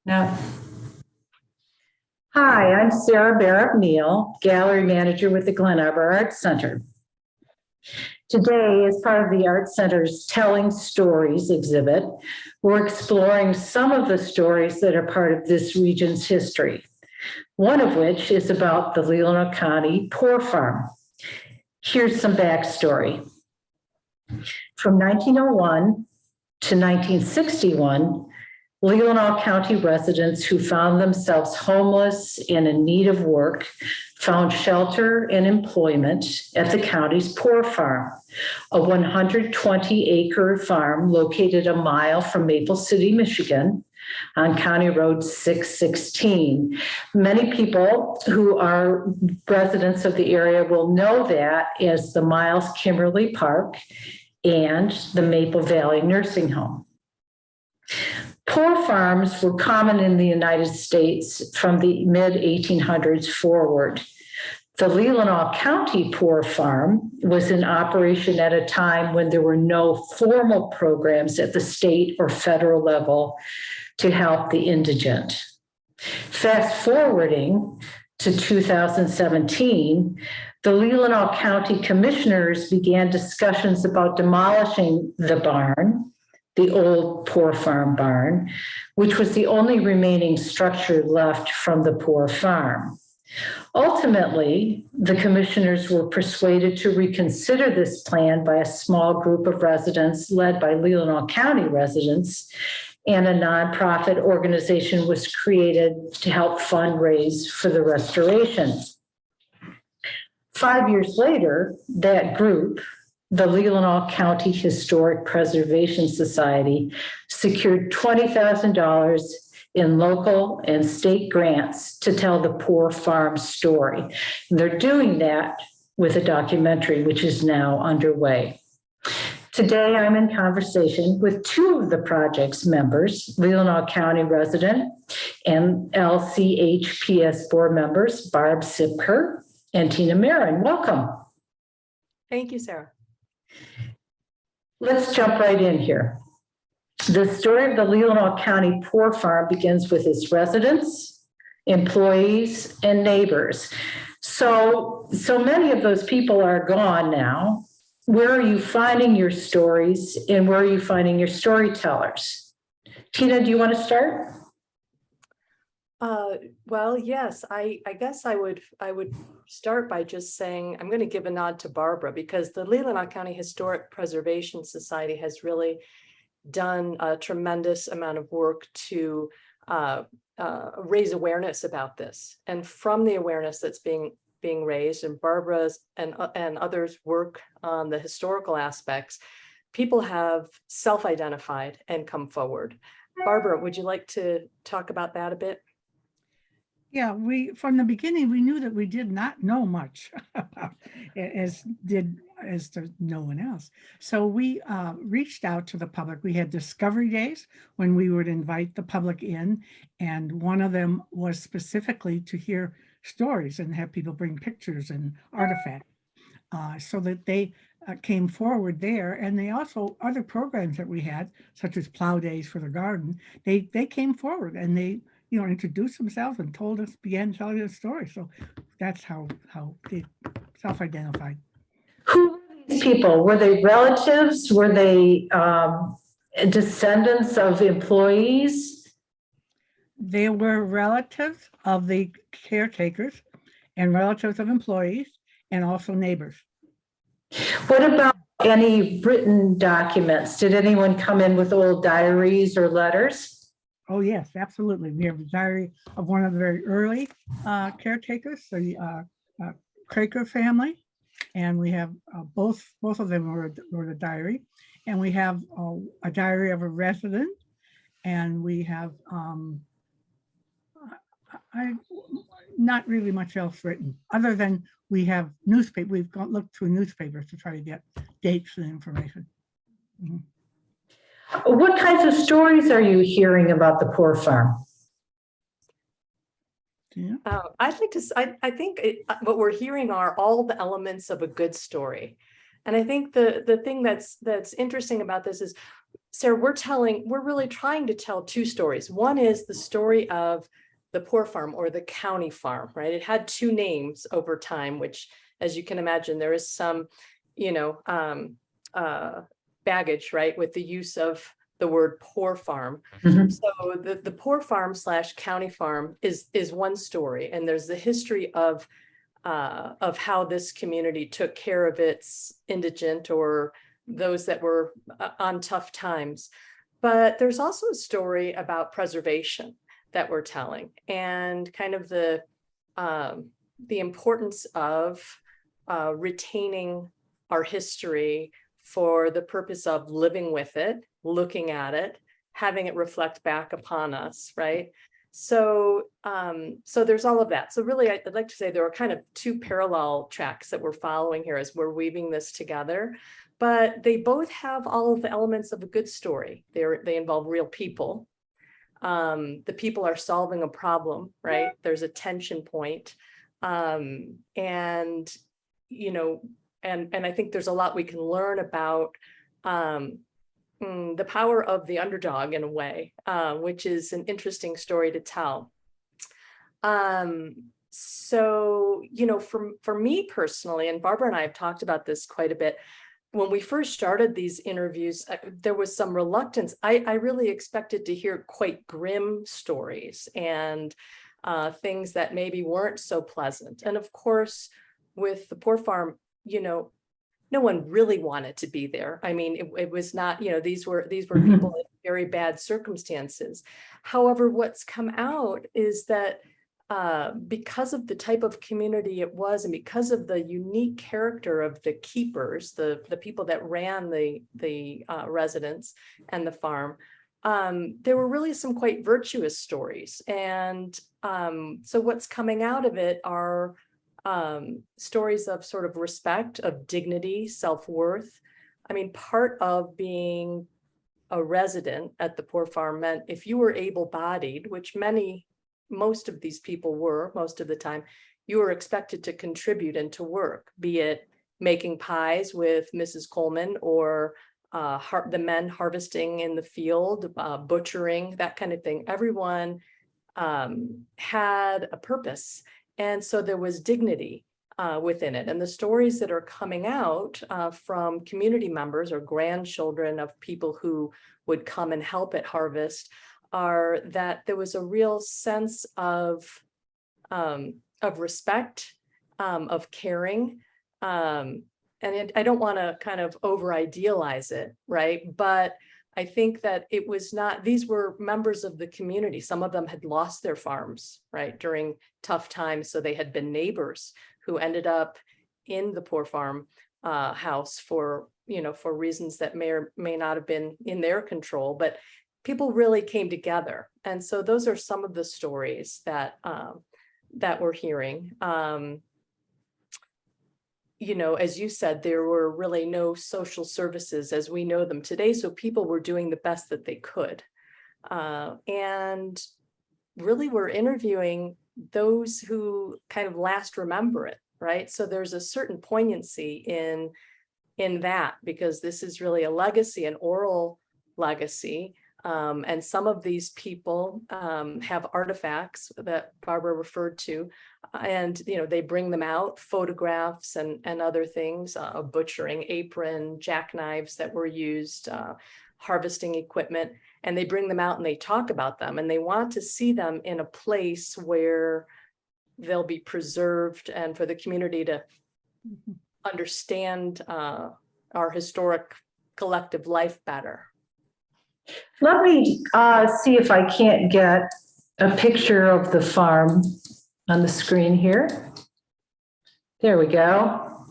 Now, hi, I'm Sarah Barb Neal, Gallery Manager with the Glen Arbor Arts Center. Today, as part of the Art Center's Telling Stories exhibit, we're exploring some of the stories that are part of this region's history, one of which is about the Leelanau County Poor Farm. Here's some backstory. From 1901 to 1961, Leelanau County residents who found themselves homeless and in need of work found shelter and employment at the county's Poor Farm, a 120-acre farm located a mile from Maple City, Michigan, on County Road 616. Many people who are residents of the area will know that as the Miles Kimberly Park and the Maple Valley Nursing Home. Poor farms were common in the United States from the mid-1800s forward. The Leelanau County Poor Farm was in operation at a time when there were no formal programs at the state or federal level to help the indigent. Fast forwarding to 2017, the Leelanau County Commissioners began discussions about demolishing the barn, the old Poor Farm barn, which was the only remaining structure left from the Poor Farm. Ultimately, the commissioners were persuaded to reconsider this plan by a small group of residents led by Leelanau County residents, and a nonprofit organization was created to help fundraise for the restoration. 5 years later, that group, the Leelanau County Historic Preservation Society, secured $20,000 in local and state grants to tell the Poor Farm story. And they're doing that with a documentary, which is now underway. Today, I'm in conversation with two of the project's members, Leelanau County resident and LCHPS board members, Barb Siepker and Tina Mehren. Welcome. Thank you, Sarah. Let's jump right in here. The story of the Leelanau County Poor Farm begins with its residents, employees, and neighbors. So many of those people are gone now. Where are you finding your stories, and where are you finding your storytellers? Tina, do you want to start? Well, yes, I guess I would start by just saying I'm going to give a nod to Barbara, because the Leelanau County Historic Preservation Society has really done a tremendous amount of work to raise awareness about this. And from the awareness that's being raised, and Barbara's and others' work on the historical aspects, people have self-identified and come forward. Barbara, would you like to talk about that a bit? Yeah, from the beginning, we knew that we did not know much as no one else. So we reached out to the public. We had discovery days when we would invite the public in, and one of them was specifically to hear stories and have people bring pictures and artifacts, so that they came forward there. And they also, other programs that we had, such as plow days for the garden, they came forward and they introduced themselves and began telling us stories. So that's how they self-identified. Who were these people? Were they relatives? Were they descendants of employees? They were relatives of the caretakers and relatives of employees, and also neighbors. What about any written documents? Did anyone come in with old diaries or letters? Oh, yes, absolutely. We have a diary of one of the very early caretakers, the Craker family, and we have both of them were the diary, and we have a diary of a resident, and we have not really much else written, other than we have newspaper. We've looked through newspapers to try to get dates and information. Mm-hmm. What kinds of stories are you hearing about the Poor Farm? Yeah. I'd like to. I think what we're hearing are all the elements of a good story, and I think the thing that's interesting about this is Sarah, we're really trying to tell two stories. One is the story of the poor farm or the county farm, right? It had two names over time, which, as you can imagine, there is some, baggage, right, with the use of the word poor farm. Mhm. So the poor farm / county farm is one story, and there's the history of how this community took care of its indigent or those that were on tough times. But there's also a story about preservation that we're telling, and kind of the importance of retaining our history for the purpose of living with it, looking at it, having it reflect back upon us, right? So there's all of that. So really, I'd like to say there are kind of two parallel tracks that we're following here as we're weaving this together, but they both have all of the elements of a good story. They involve real people. The people are solving a problem, right? There's a tension point. And I think there's a lot we can learn about the power of the underdog in a way, which is an interesting story to tell. So, for me personally, and Barbara and I have talked about this quite a bit, when we first started these interviews, there was some reluctance. I really expected to hear quite grim stories and things that maybe weren't so pleasant. And of course, with the poor farm, no one really wanted to be there. I mean, it was not, these were people in very bad circumstances. However, what's come out is that because of the type of community it was, and because of the unique character of the keepers, the people that ran the residence and the farm, there were really some quite virtuous stories. And so what's coming out of it are stories of sort of respect, of dignity, self-worth. I mean, part of being a resident at the poor farm meant if you were able-bodied, which most of these people were most of the time, you were expected to contribute and to work, be it making pies with Mrs. Coleman or the men harvesting in the field, butchering, that kind of thing. Everyone had a purpose. And so there was dignity within it. And the stories that are coming out from community members or grandchildren of people who would come and help at harvest are that there was a real sense of respect, of caring. And I don't want to kind of over idealize it, right? But I think that it was not, these were members of the community. Some of them had lost their farms, right, during tough times. So they had been neighbors who ended up in the poor farm house for reasons that may or may not have been in their control, but people really came together. And so those are some of the stories that we're hearing. As you said, there were really no social services as we know them today. So people were doing the best that they could. And really we're interviewing those who kind of last remember it, right? So there's a certain poignancy in that, because this is really a legacy, an oral legacy. And some of these people have artifacts that Barbara referred to, and they bring them out, photographs and other things, a butchering apron, jackknives that were used, harvesting equipment, and they bring them out and they talk about them, and they want to see them in a place where they'll be preserved and for the community to understand our historic collective life better. Let me see if I can't get a picture of the farm on the screen here. There we go.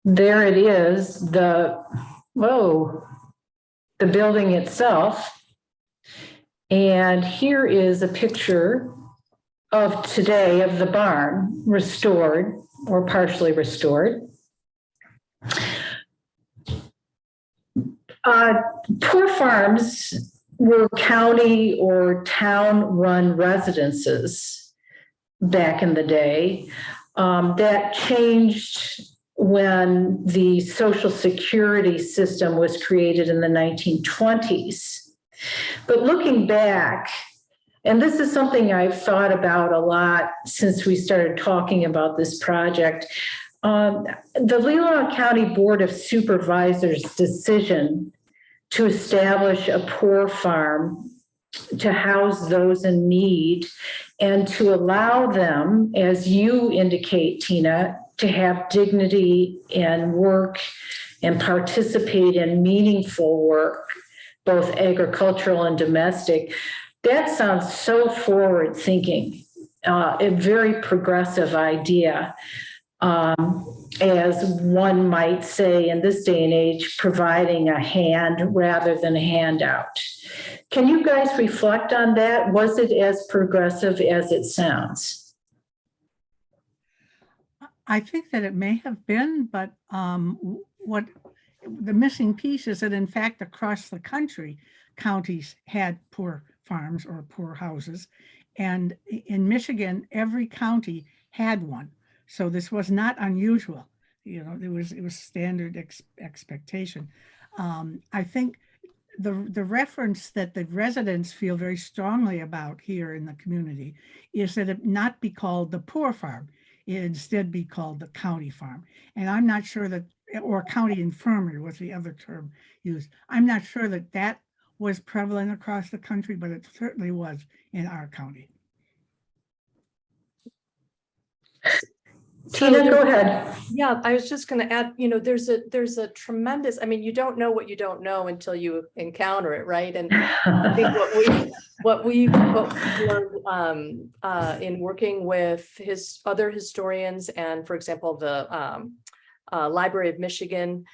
There it is, the building itself. And here is a picture of today of the barn, restored or partially restored. Poor farms were county or town-run residences back in the day. That changed when the Social Security system was created in the 1920s. But looking back, and this is something I've thought about a lot since we started talking about this project, the Leelanau County Board of Supervisors' decision to establish a poor farm to house those in need and to allow them, as you indicate, Tina, to have dignity and work and participate in meaningful work, both agricultural and domestic. That sounds so forward thinking, a very progressive idea. As one might say in this day and age, providing a hand rather than a handout. Can you guys reflect on that? Was it as progressive as it sounds? I think that it may have been, but what the missing piece is that in fact, across the country, counties had poor farms or poor houses. And in Michigan, every county had one. So this was not unusual. You know, it was standard expectation. I think the reference that the residents feel very strongly about here in the community is that it not be called the poor farm, it instead be called the county farm. And I'm not sure that, or county infirmary was the other term used. I'm not sure that that was prevalent across the country, but it certainly was in our county. Tina, go ahead. Yeah, I was just going to add, you know, there's a tremendous, I mean, you don't know what you don't know until you encounter it, right? And I think what we've learned in working with other historians and, for example, the Library of Michigan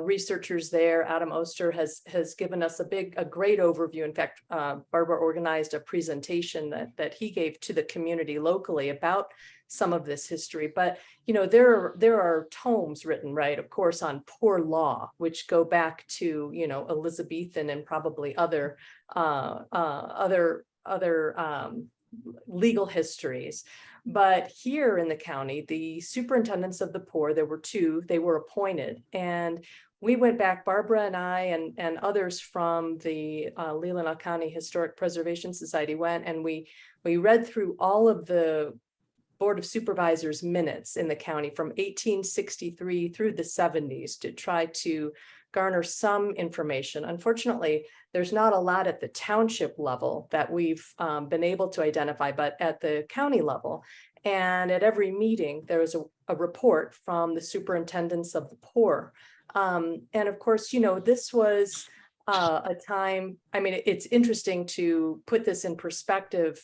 researchers there, Adam Oster has given us a great overview. In fact, Barbara organized a presentation that he gave to the community locally about some of this history. But you know, there are tomes written, right, of course, on poor law, which go back to, you know, Elizabethan and probably other legal histories. But here in the county, the superintendents of the poor, there were two, they were appointed. And we went back, Barbara and I and others from the Leelanau County Historic Preservation Society went, and we read through all of the Board of Supervisors minutes in the county from 1863 through the 70s to try to garner some information. Unfortunately, there's not a lot at the township level that we've been able to identify, but at the county level. And at every meeting, there was a report from the superintendents of the poor. And of course, you know, this was a time, I mean, it's interesting to put this in perspective,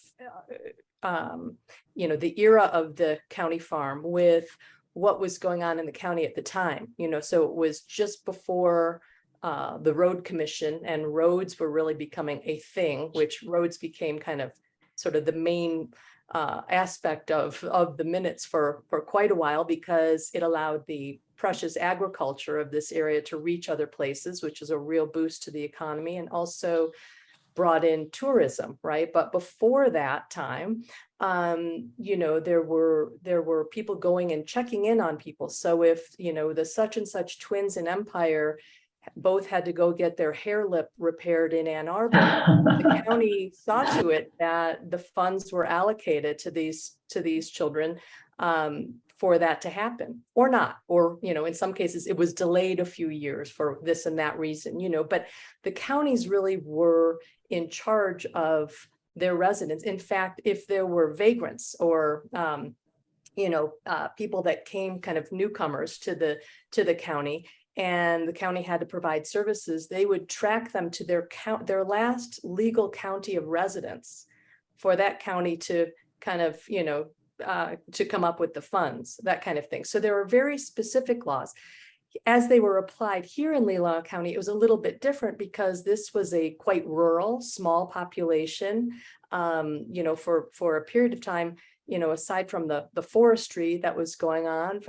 you know, the era of the county farm with what was going on in the county at the time, you know, so it was just before the road commission, and roads were really becoming a thing, which roads became kind of sort of the main aspect of the minutes for quite a while, because it allowed the precious agriculture of this area to reach other places, which is a real boost to the economy, and also brought in tourism, right? But before that time, you know, there were people going and checking in on people. So if, you know, the such and such twins in Empire both had to go get their hair lip repaired in Ann Arbor, the county saw to it that the funds were allocated to these children for that to happen, or not, or, you know, in some cases it was delayed a few years for this and that reason, you know, but the counties really were in charge of their residents. In fact, if there were vagrants or, you know, people that came kind of newcomers to the county, and the county had to provide services, they would track them to their last legal county of residence for that county to kind of, you know, to come up with the funds, that kind of thing. So there are very specific laws. As they were applied here in Leelanau County, it was a little bit different because this was a quite rural, small population, you know, for a period of time, you know, aside from the forestry that was going on,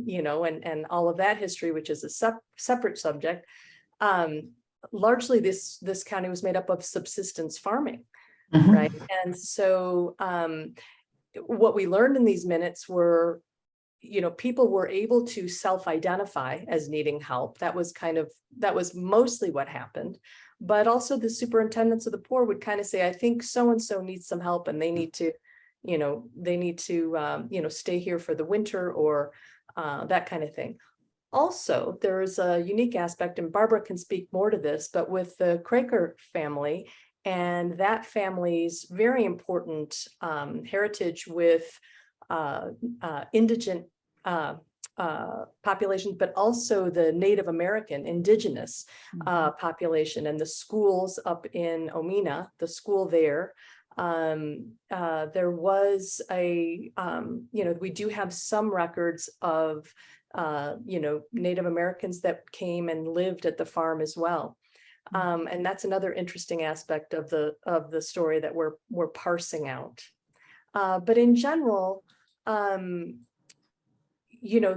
you know, and all of that history, which is a separate subject, largely this county was made up of subsistence farming, right? And so what we learned in these minutes were, people were able to self-identify as needing help. That was mostly what happened. But also the superintendents of the poor would kind of say, I think so-and-so needs some help and they need to, stay here for the winter, or that kind of thing. Also, there's a unique aspect, and Barbara can speak more to this, but with the Quaker family and that family's very important heritage with indigent populations, but also the Native American indigenous population, and the schools up in Omina, the school there. There was we do have some records of Native Americans that came and lived at the farm as well. And that's another interesting aspect of the story that we're parsing out. But in general,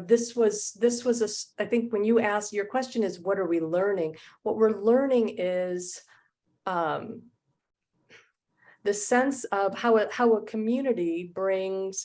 this was I think when you ask, your question is, what are we learning? What we're learning is the sense of how a community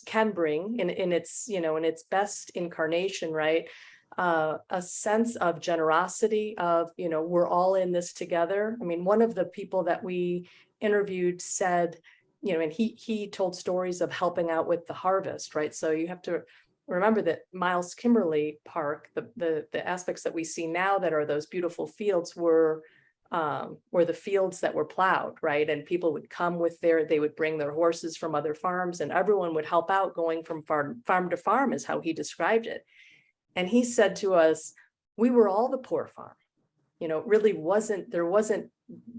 can bring in its best incarnation, right? A sense of generosity, of, we're all in this together. I mean, one of the people that we interviewed said, and he told stories of helping out with the harvest, right? So you have to remember that Miles Kimberly Park, the aspects that we see now that are those beautiful fields were the fields that were plowed, right? And people would come they would bring their horses from other farms, and everyone would help out going from farm to farm, is how he described it. And he said to us, we were all the poor farm. Really there wasn't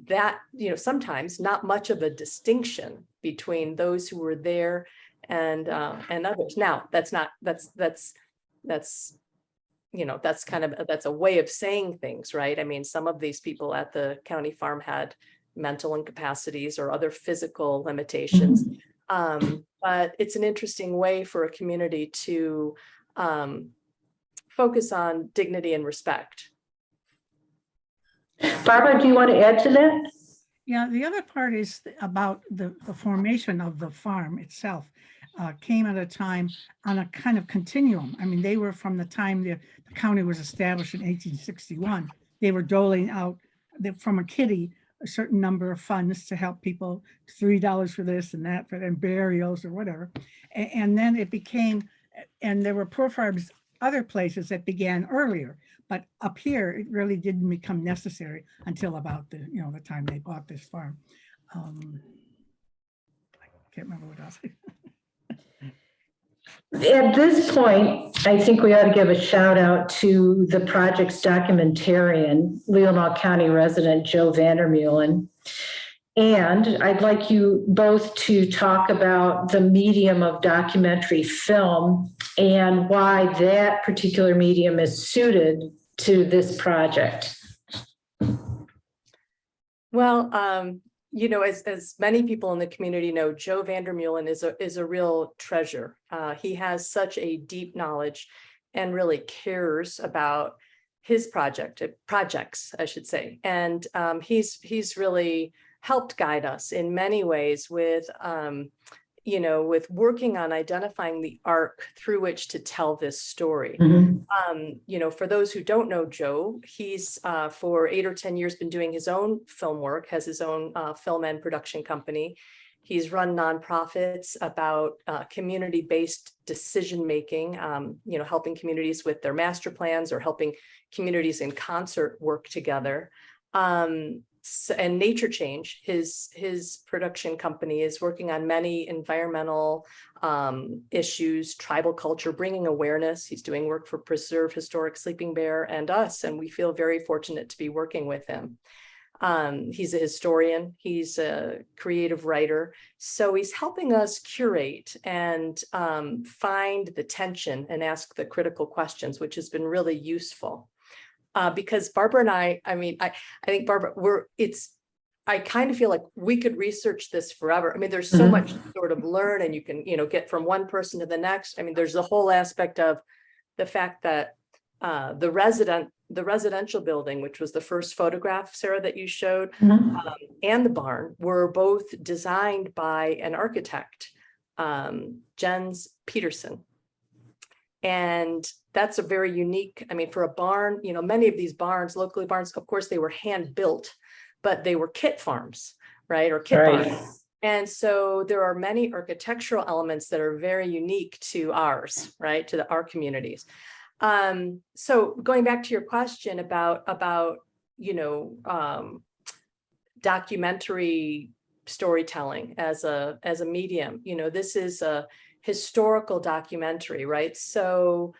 that, sometimes not much of a distinction between those who were there and others. Now, that's a way of saying things, right? I mean, some of these people at the county farm had mental incapacities or other physical limitations. But it's an interesting way for a community to focus on dignity and respect. Barbara, do you want to add to that? Yeah, the other part is about the formation of the farm itself. Came at a time on a kind of continuum. I mean, they were from the time the county was established in 1861. They were doling out from a kitty a certain number of funds to help people, $3 for this and that, and burials or whatever. And then it became, and there were poor farms other places that began earlier, but up here it really didn't become necessary until about the time they bought this farm. I can't remember what else. At this point, I think we ought to give a shout out to the project's documentarian, Leelanau County resident Joe Vandermeulen. And I'd like you both to talk about the medium of documentary film and why that particular medium is suited to this project. Well, as many people in the community know, Joe Vandermeulen is a real treasure. He has such a deep knowledge and really cares about his projects, I should say. And he's really helped guide us in many ways with working on identifying the arc through which to tell this story. For those who don't know Joe, he's for 8 or 10 years been doing his own film work, has his own film and production company. He's run nonprofits about community-based decision-making, helping communities with their master plans or helping communities in concert work together. And Nature Change, his production company, is working on many environmental issues, tribal culture, bringing awareness. He's doing work for Preserve Historic Sleeping Bear and us, and we feel very fortunate to be working with him. He's a historian, he's a creative writer, so he's helping us curate and find the tension and ask the critical questions, which has been really useful. Because Barbara and I think Barbara, I kind of feel like we could research this forever. I mean, there's so much to sort of learn, and you can, get from one person to the next. I mean, there's the whole aspect of the fact that the residential building, which was the first photograph, Sarah, that you showed, and the barn were both designed by an architect, Jens Peterson. And that's a very unique, I mean, for a barn, you know, many of these barns, locally barns, of course, they were hand built, but they were kit farms, right? Or kit Right. barns. And so there are many architectural elements that are very unique to ours, right? To our communities. So going back to your question about, you know, documentary storytelling as a medium, you know, this is a historical documentary, right? So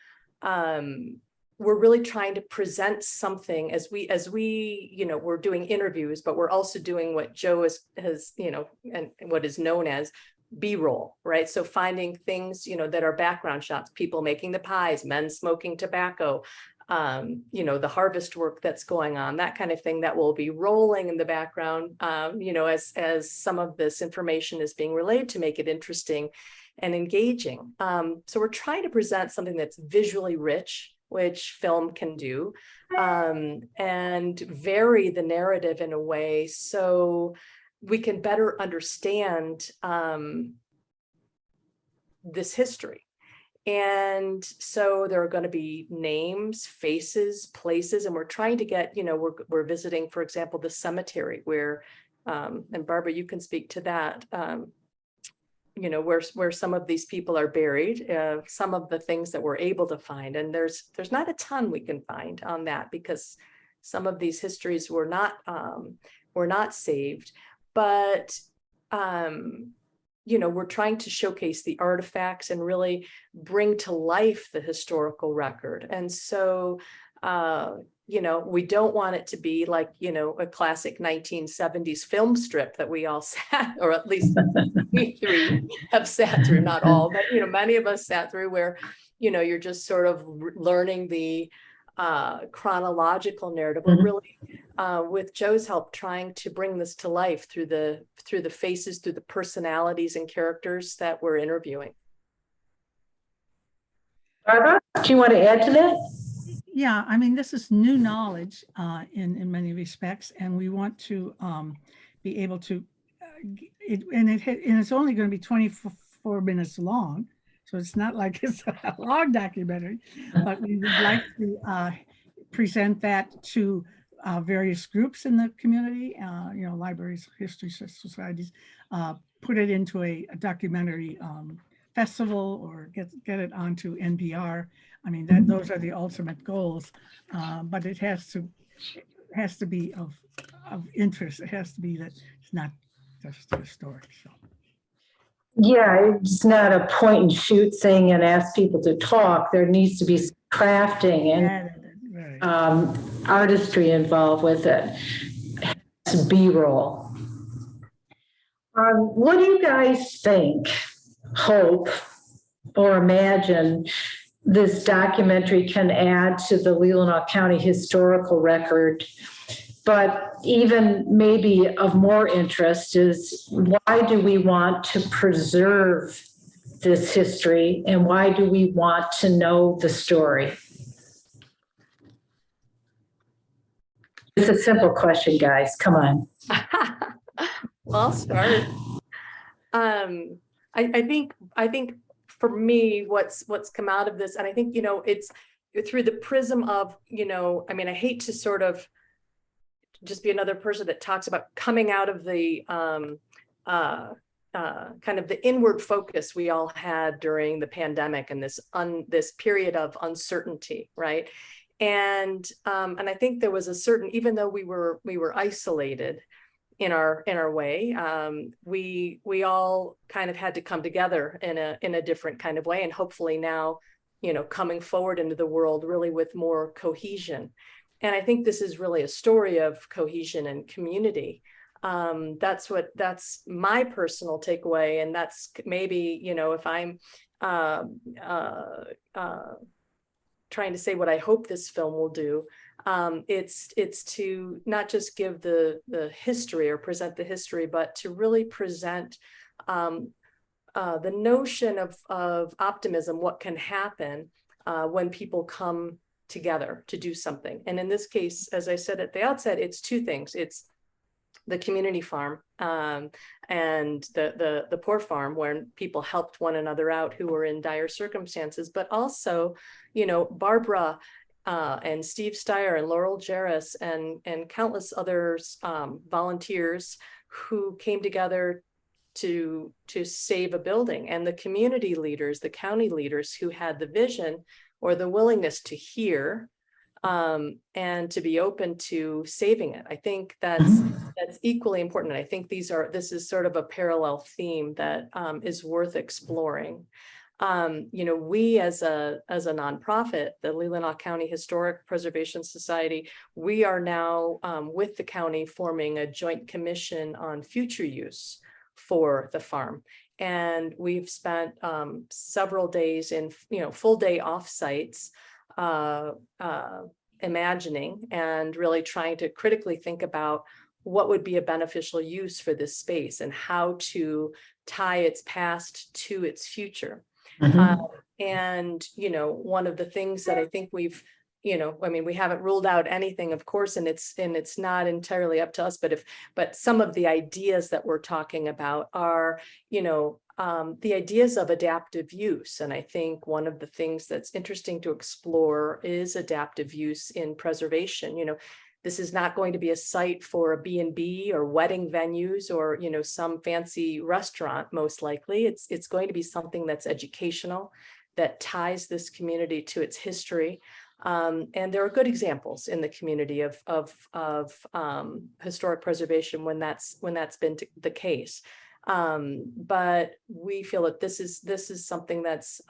we're really trying to present something as we, you know, we're doing interviews, but we're also doing what Joe has, you know, and what is known as B-roll, right? So finding things, you know, that are background shots, people making the pies, men smoking tobacco, you know, the harvest work that's going on, that kind of thing that will be rolling in the background, you know, as some of this information is being relayed to make it interesting and engaging. So we're trying to present something that's visually rich, which film can do, and vary the narrative in a way so we can better understand this history. And so there are going to be names, faces, places, and we're trying to get, you know, we're visiting, for example, the cemetery where, and Barbara, you can speak to that, you know, where some of these people are buried, some of the things that we're able to find. And there's not a ton we can find on that because some of these histories were not saved, but, you know, we're trying to showcase the artifacts and really bring to life the historical record. And so, you know, we don't want it to be like, you know, a classic 1970s film strip that we all sat, or at least we three have sat through, not all, but, you know, many of us sat through where, you know, you're just sort of learning the chronological narrative. We're really, with Joe's help, trying to bring this to life through the faces, through the personalities and characters that we're interviewing. Barbara, do you want to add to that? Yeah, I mean, this is new knowledge in many respects, and we want to be able to, and it's only going to be 24 minutes long, so it's not like it's a long documentary, but we would like to present that to various groups in the community, you know, libraries, history societies, put it into a documentary festival or get it onto NPR. I mean, those are the ultimate goals, but it has to be of interest. It has to be that it's not just historic. So. Yeah, it's not a point and shoot thing and ask people to talk. There needs to be some crafting and artistry involved with it. It's B-roll. What do you guys think, hope, or imagine this documentary can add to the Leelanau County historical record? But even maybe of more interest is, why do we want to preserve this history and why do we want to know the story? It's a simple question, guys. Come on. Well, I'll start. I think for me, what's come out of this, and I think, you know, it's through the prism of, you know, I mean, I hate to sort of just be another person that talks about coming out of the kind of the inward focus we all had during the pandemic and this period of uncertainty, right? And I think there was a certain, even though we were isolated in our way, we all kind of had to come together in a different kind of way, and hopefully now, you know, coming forward into the world really with more cohesion. And I think this is really a story of cohesion and community. That's my personal takeaway, and that's maybe, you know, if I'm trying to say what I hope this film will do, it's to not just give the history or present the history, but to really present the notion of optimism, what can happen when people come together to do something. And in this case, as I said at the outset, it's two things. It's the community farm, and the poor farm, where people helped one another out who were in dire circumstances, but also, Barbara and Steve Steyer and Laurel Jarris and countless others, volunteers who came together to save a building, and the community leaders, the county leaders who had the vision or the willingness to hear and to be open to saving it. I think that's equally important. I think this is sort of a parallel theme that is worth exploring. We as a nonprofit, the Leelanau County Historic Preservation Society, we are now with the county forming a joint commission on future use for the farm. And we've spent several days in, full day offsites, imagining and really trying to critically think about what would be a beneficial use for this space and how to tie its past to its future. And, one of the things that I think we've, we haven't ruled out anything, of course, and it's not entirely up to us, but some of the ideas that we're talking about are, the ideas of adaptive use. And I think one of the things that's interesting to explore is adaptive use in preservation. This is not going to be a site for a B&B or wedding venues or, some fancy restaurant, most likely. It's going to be something that's educational, that ties this community to its history. And there are good examples in the community of historic preservation when that's been the case. But we feel that this is something that's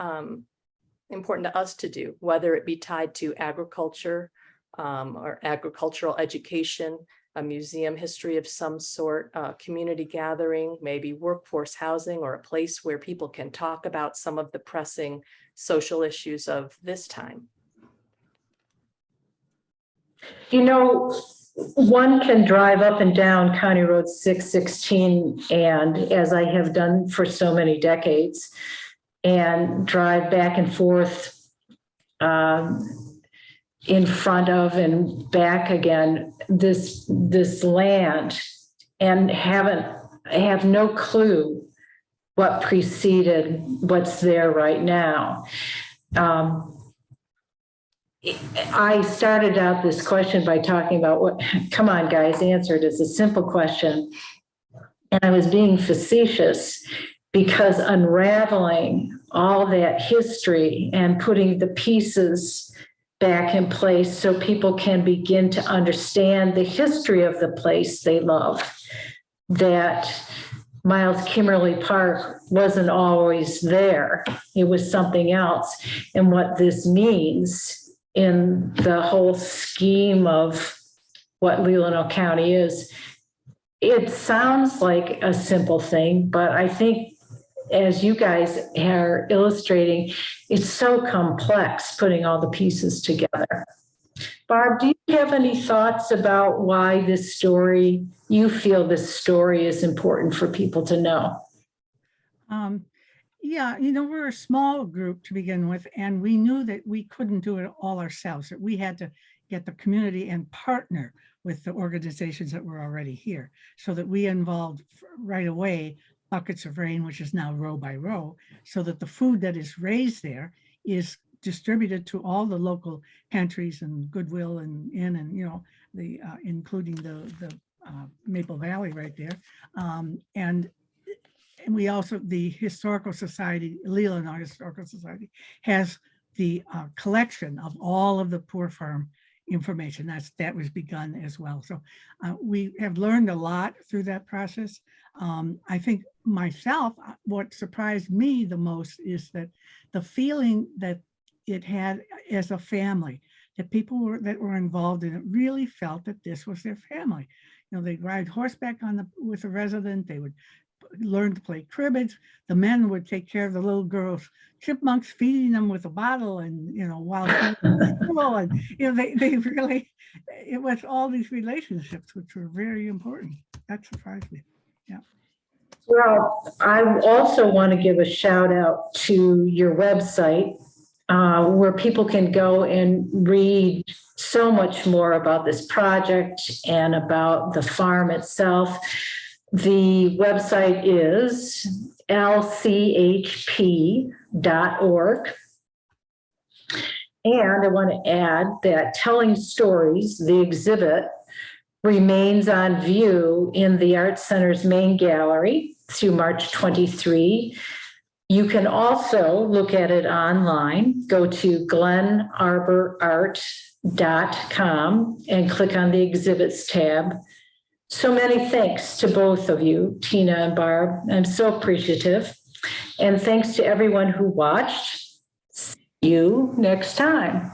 important to us to do, whether it be tied to agriculture or agricultural education, a museum history of some sort, community gathering, maybe workforce housing, or a place where people can talk about some of the pressing social issues of this time. One can drive up and down County Road 616, and as I have done for so many decades, and drive back and forth in front of and back again this land, and have no clue what preceded what's there right now. I started out this question by talking about come on guys, answer it. It's a simple question. And I was being facetious, because unraveling all that history and putting the pieces back in place so people can begin to understand the history of the place they love, that Miles Kimmerly Park wasn't always there. It was something else. And what this means in the whole scheme of what Leelanau County is, it sounds like a simple thing, but I think, as you guys are illustrating, it's so complex putting all the pieces together. Barb, do you have any thoughts about why you feel this story is important for people to know? Yeah, we're a small group to begin with, and we knew that we couldn't do it all ourselves, that we had to get the community and partner with the organizations that were already here, so that we involved right away Buckets of Rain, which is now Row by Row, so that the food that is raised there is distributed to all the local pantries and Goodwill and including the Maple Valley right there. And we also, the Historical Society, Leelanau Historical Society, has the collection of all of the poor farm information. That was begun as well. So we have learned a lot through that process. I think myself, what surprised me the most is that the feeling that it had as a family, that people that were involved in it really felt that this was their family. They'd ride horseback with a resident. They would learn to play cribbage. The men would take care of the little girls, chipmunks, feeding them with a bottle, and while school, and they really, it was all these relationships which were very important. That surprised me. Yeah. Well, I also want to give a shout out to your website, where people can go and read so much more about this project and about the farm itself. The website is lchp.org. And I want to add that Telling Stories, the exhibit, remains on view in the Art Center's main gallery through March 23. You can also look at it online. Go to glenarborart.com and click on the exhibits tab. So many thanks to both of you, Tina and Barb. I'm so appreciative. And thanks to everyone who watched. See you next time.